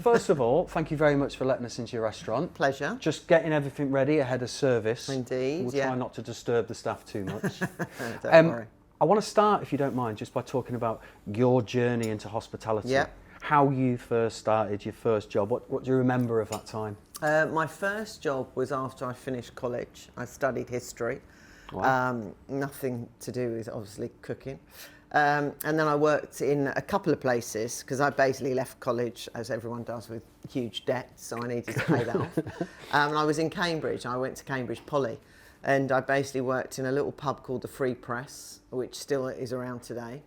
first of all, thank you very much for letting us into your restaurant. Pleasure. Just getting everything ready ahead of service. Indeed, We'll try not to disturb the staff too much. Don't worry. I want to start, if you don't mind, just by talking about your journey into hospitality. Yeah. How you first started, your first job. What do you remember of that time? My first job was after I finished college. I studied history. Wow. Nothing to do with, obviously, cooking. And then I worked in a couple of places because I basically left college, as everyone does, with huge debt, so I needed to pay that off. And I was in Cambridge. I went to Cambridge Poly, and I basically worked in a little pub called the Free Press, which still is around today,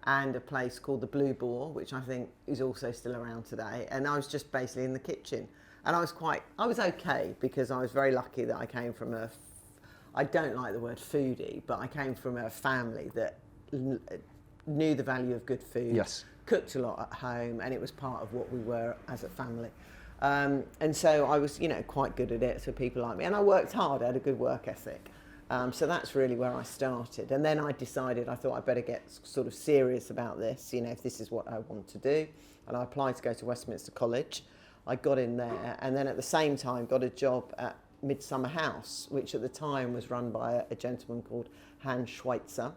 and a place called the Blue Boar, which I think is also still around today. And I was just basically in the kitchen. And I was okay because I was very lucky that I came from I don't like the word foodie, but I came from a family that knew the value of good food, Yes. cooked a lot at home, and it was part of what we were as a family. And so I was, quite good at it, so people like me. And I worked hard, I had a good work ethic. So that's really where I started. And then I thought I'd better get sort of serious about this, if this is what I want to do. And I applied to go to Westminster College. I got in there, and then at the same time got a job at Midsummer House, which at the time was run by a gentleman called Hans Schweitzer.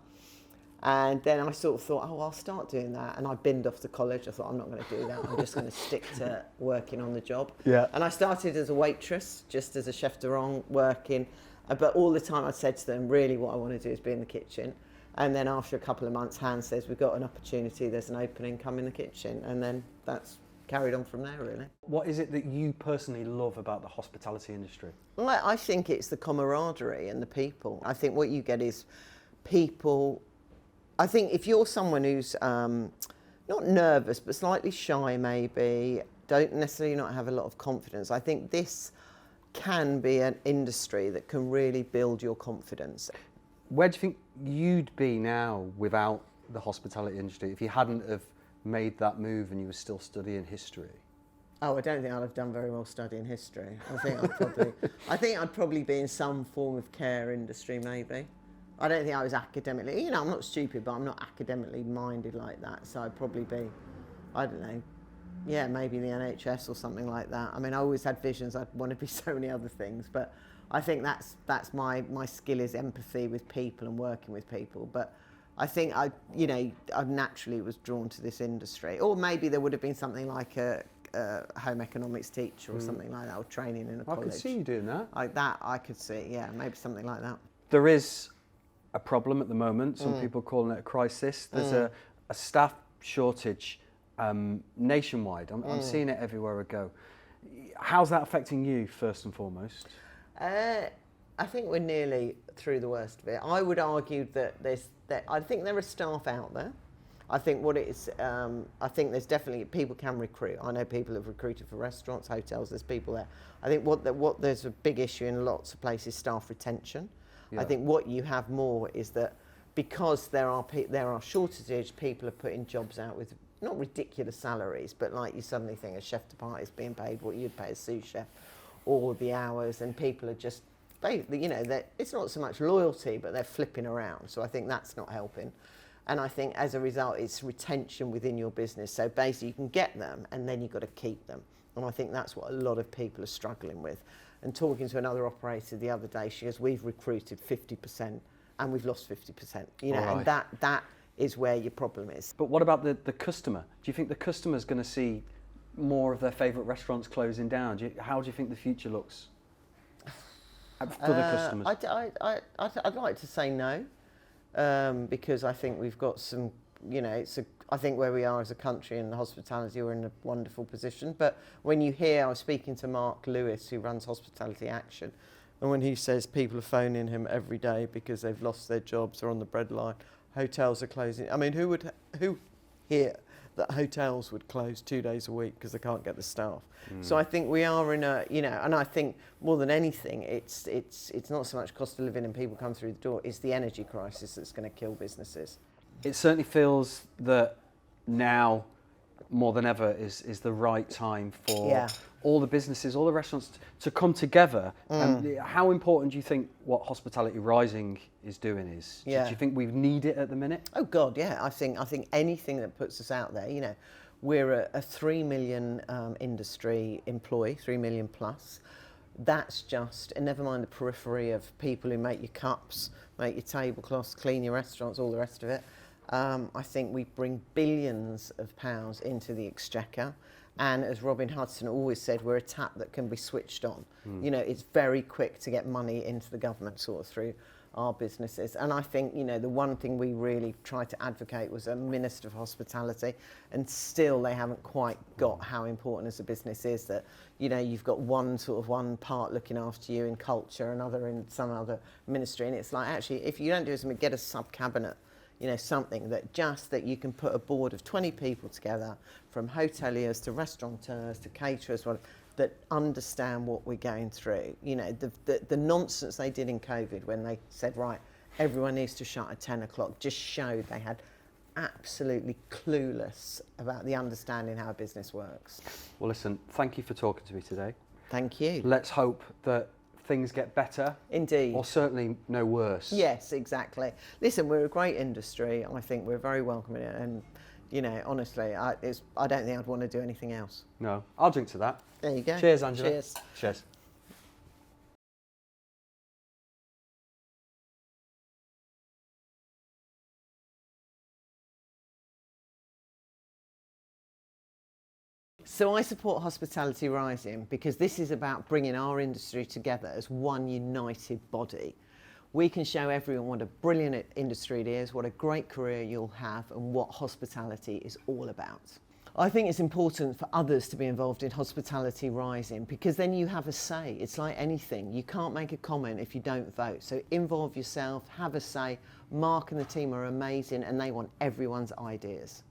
And then I sort of thought, I'll start doing that. And I binned off to college. I thought, I'm not going to do that. I'm just going to stick to working on the job. Yeah. And I started as a waitress, just as a chef de rang, working. But all the time I said to them, really what I want to do is be in the kitchen. And then after a couple of months, Hans says, we've got an opportunity, there's an opening, come in the kitchen. And then that's carried on from there, really. What is it that you personally love about the hospitality industry? Well, I think it's the camaraderie and the people. I think what you get is people. I think if you're someone who's not nervous, but slightly shy maybe, don't necessarily not have a lot of confidence, I think this can be an industry that can really build your confidence. Where do you think you'd be now without the hospitality industry if you hadn't have made that move and you were still studying history? Oh, I don't think I'd have done very well studying history. I think I'd probably be in some form of care industry, maybe. I don't think I was academically, I'm not stupid, but I'm not academically minded like that. So I'd probably be, I don't know, maybe the NHS or something like that. I mean, I always had visions. I'd want to be so many other things, but I think that's my skill is empathy with people and working with people. But I think I naturally was drawn to this industry. Or maybe there would have been something like a home economics teacher or something like that, or training in a college. I could see you doing that. Like that, I could see, maybe something like that. There is a problem at the moment. Some people calling it a crisis. There's a staff shortage nationwide. I'm seeing it everywhere I go. How's that affecting you, first and foremost? I think we're nearly through the worst of it. I would argue that I think there are staff out there. I think what it is, I think there's definitely, people can recruit. I know people have recruited for restaurants, hotels, there's people there. I think what there's a big issue in lots of places, staff retention. Yeah. I think what you have more is that because there are shortages, people are putting jobs out with not ridiculous salaries, but like you suddenly think a chef de partie is being paid what you'd pay a sous chef, or the hours, and people are just, it's not so much loyalty, but they're flipping around. So I think that's not helping. And I think as a result, it's retention within your business. So basically you can get them and then you've got to keep them. And I think that's what a lot of people are struggling with. And talking to another operator the other day, she goes, we've recruited 50% and we've lost 50%. And that is where your problem is. But what about the customer? Do you think the customer's going to see more of their favourite restaurants closing down? How do you think the future looks for the customers? I'd like to say no, because I think we've got some, I think where we are as a country in hospitality, we're in a wonderful position. But when you hear, I was speaking to Mark Lewis, who runs Hospitality Action, and when he says people are phoning him every day because they've lost their jobs or on the breadline, hotels are closing. I mean, who here that hotels would close 2 days a week because they can't get the staff? So I think we are in a, and I think more than anything, it's not so much cost of living and people come through the door, it's the energy crisis that's going to kill businesses. It certainly feels that now more than ever is the right time for all the businesses, all the restaurants to come together. How important do you think what Hospitality Rising is doing is? Do you think we need it at the minute? Oh God, yeah. I think anything that puts us out there, We're a 3 million industry employee, 3 million plus. That's just, and never mind the periphery of people who make your cups, make your tablecloths, clean your restaurants, all the rest of it. I think we bring billions of pounds into the exchequer. And as Robin Hudson always said, we're a tap that can be switched on. You know, it's very quick to get money into the government sort of through our businesses. And I think, you know, the one thing we really tried to advocate was a Minister of Hospitality, and still they haven't quite got how important as a business is, that, you know, you've got one part looking after you in culture, another in some other ministry, and it's like, actually, if you don't do something, get a sub-cabinet, you know, something that you can put a board of 20 people together, from hoteliers to restaurateurs to caterers, that understand what we're going through. You know, the nonsense they did in COVID when they said, right, everyone needs to shut at 10 o'clock, just showed they had absolutely clueless about the understanding how a business works. Well, listen, thank you for talking to me today. Thank you. Let's hope that things get better. Indeed. Or certainly no worse. Yes, exactly. Listen, we're a great industry. I think we're very welcoming, and, you know, honestly, I don't think I'd want to do anything else. No, I'll drink to that. There you go. Cheers, Angela. Cheers. Cheers. So I support Hospitality Rising because this is about bringing our industry together as one united body. We can show everyone what a brilliant industry it is, what a great career you'll have, and what hospitality is all about. I think it's important for others to be involved in Hospitality Rising, because then you have a say. It's like anything. You can't make a comment if you don't vote. So involve yourself, have a say. Mark and the team are amazing, and they want everyone's ideas.